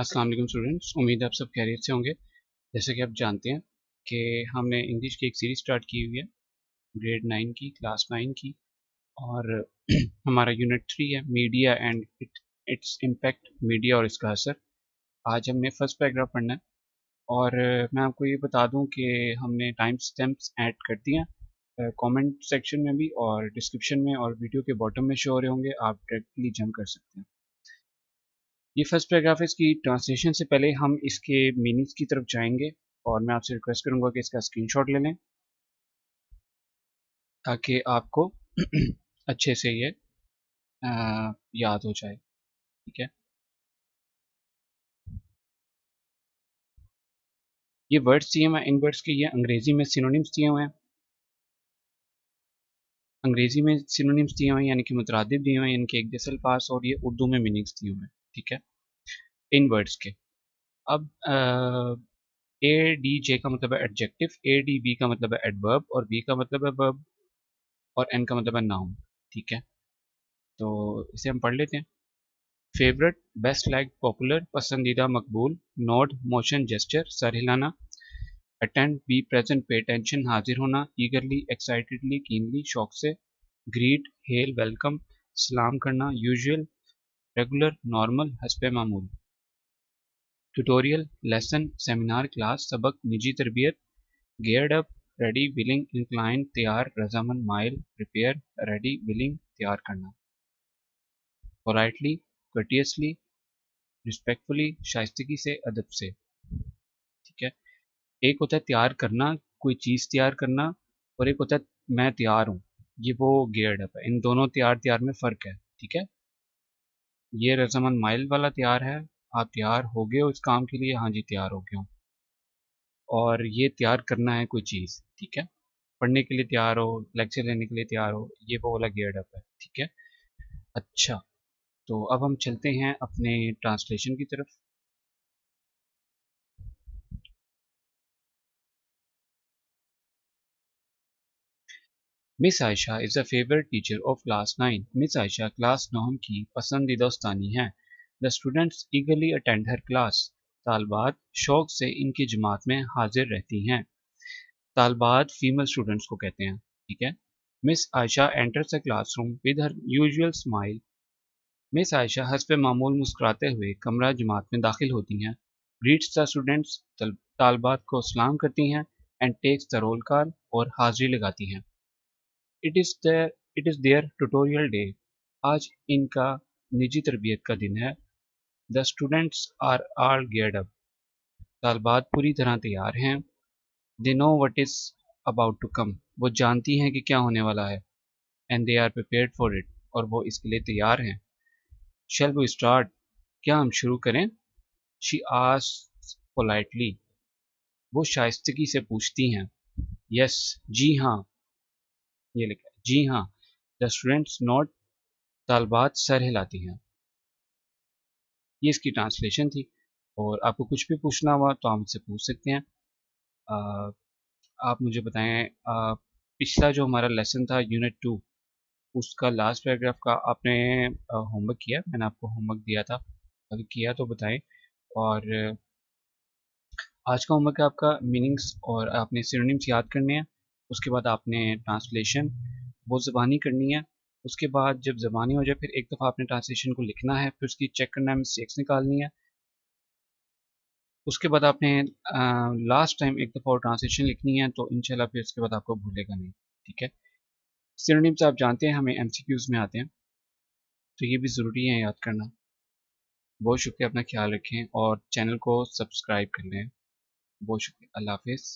अस्सलाम वालेकुम स्टूडेंट्स, उम्मीद है आप सब खैरियत से होंगे। जैसे कि आप जानते हैं कि हमने इंग्लिश की एक सीरीज़ स्टार्ट की हुई है ग्रेड 9 की, क्लास 9 की। और हमारा यूनिट 3 है media and its impact, media और इसका असर। आज हमने फर्स्ट पैराग्राफ पढ़ना है। और मैं आपको ये बता दूं कि हमने टाइम स्टैम्प्स ऐड कर दिए हैं कमेंट सेक्शन में भी और डिस्क्रिप्शन में, और वीडियो के बॉटम में शो हो रहे होंगे, आप डायरेक्टली जंप कर सकते हैं। ये फर्स्ट पैराग्राफ है। इसकी ट्रांसलेशन से पहले हम इसके मीनिंग्स की तरफ जाएंगे, और मैं आपसे रिक्वेस्ट करूंगा कि इसका स्क्रीनशॉट ले लें ताकि आपको अच्छे से ये याद हो जाए। ठीक है, ये वर्ड्स दिए हुए हैं, इन वर्ड्स के ये अंग्रेजी में सिनोनिम्स दिए हुए हैं। अंग्रेजी में सिनोनिम्स दिए हुए हैं यानी कि मुतरादिफ दिए हुए हैं, यानी कि एक जैसे अल्फाज, और ये उर्दू में मीनिंग्स दिए हुए हैं। ठीक है, इन वर्ड्स के। अब ए डी जे का मतलब है एडजेक्टिव, ए डी बी का मतलब है एडवर्ब, और बी का मतलब है वर्ब, और एन का मतलब है नाउन। ठीक है, तो इसे हम पढ़ लेते हैं। फेवरेट, बेस्ट, लाइक, पॉपुलर, पसंदीदा, मकबूल, नोड, मोशन, जेस्चर, सर हिलाना। अटेंड, बी प्रेजेंट, पे टेंशन, हाजिर होना। ईगरली, एक्साइटेडली, कीनली, शौक से। ग्रीट, हेल, वेलकम, सलाम करना। यूजुअल, रेगुलर, नॉर्मल, हस्बे मामूल। ट्यूटोरियल, लेसन, सेमिनार, क्लास, सबक, निजी तरबियत। Geared up, ready, willing, incline, तैयार, रजामंद, माइल, प्रिपेयर, रेडी, विलिंग, तैयार करना। पोलाइटली, कर्टियसली, रिस्पेक्टफुली, शाइस्तगी से, अदब से। ठीक है, एक होता है तैयार करना, कोई चीज़ तैयार करना, और एक होता है मैं तैयार हूँ, ये वो गियर्ड अप है। इन दोनों तैयार तैयार में फ़र्क है। ठीक है, ये रजामंद माइल वाला तैयार है, आप तैयार हो गए हो इस काम के लिए, हाँ जी तैयार हो गया हूँ। और ये तैयार करना है कोई चीज़। ठीक है, पढ़ने के लिए तैयार हो, लेक्चर लेने के लिए तैयार हो, ये वो वाला गियर्ड अप है। ठीक है, अच्छा, तो अब हम चलते हैं अपने ट्रांसलेशन की तरफ। Miss Ayesha is a favourite teacher of class 9। Miss Ayesha class 9 की पसंदीदा उस्तानी हैं। The students eagerly attend her class. तालबात शौक से इनकी जमात में हाजिर रहती हैं। तालबात फीमेल स्टूडेंट्स को कहते हैं। ठीक है, Miss Ayesha enters the classroom with her usual smile. Miss Ayesha हस्ब मामूल मुस्कुराते हुए कमरा जमात में दाखिल होती हैं। ग्रीट्स द स्टूडेंट्स, तालबात को सलाम करती हैं। And takes the roll call, और हाजिरी लगाती हैं। It is their it is their tutorial day. आज इनका निजी तरबियत का दिन है। The students are all geared up. तालबात पूरी तरह तैयार हैं। They know what is about to come. वो जानती हैं कि क्या होने वाला है। And they are prepared for it. और वो इसके लिए तैयार हैं। शैल वी स्टार्ट, क्या हम शुरू करें? She asks politely. वो शाइस्तगी से पूछती हैं। यस, जी हाँ, ये लिखा है जी हाँ। The students nod. तालबात सर हिलाती हैं। ये इसकी ट्रांसलेशन थी। और आपको कुछ भी पूछना हुआ तो आप मुझसे पूछ सकते हैं। अ, आप मुझे बताएं, पिछला जो हमारा लेसन था यूनिट 2, उसका लास्ट पैराग्राफ का आपने होमवर्क किया? मैंने आपको होमवर्क दिया था, अगर किया तो बताएं। और आज का होमवर्क है आपका मीनिंग्स, और आपने सिनोनिम्स याद करने हैं। उसके बाद आपने ट्रांसलेशन वो ज़बानी करनी है। उसके बाद जब ज़बानी हो जाए फिर एक दफ़ा आपने ट्रांसलेशन को लिखना है, फिर उसकी चेक करना है, मिस्टेक्स निकालनी है। उसके बाद आपने लास्ट टाइम एक दफ़ा और ट्रांसलेशन लिखनी है, तो इंशाल्लाह फिर उसके बाद आपको भूलेगा नहीं। ठीक है, सिनोनिम्स आप जानते हैं हमें एमसीक्यूज़ में आते हैं, तो ये भी ज़रूरी है याद करना। बहुत शुक्रिया, अपना ख्याल रखें और चैनल को सब्सक्राइब कर लें। बहुत शुक्रिया, अल्लाह हाफिज़।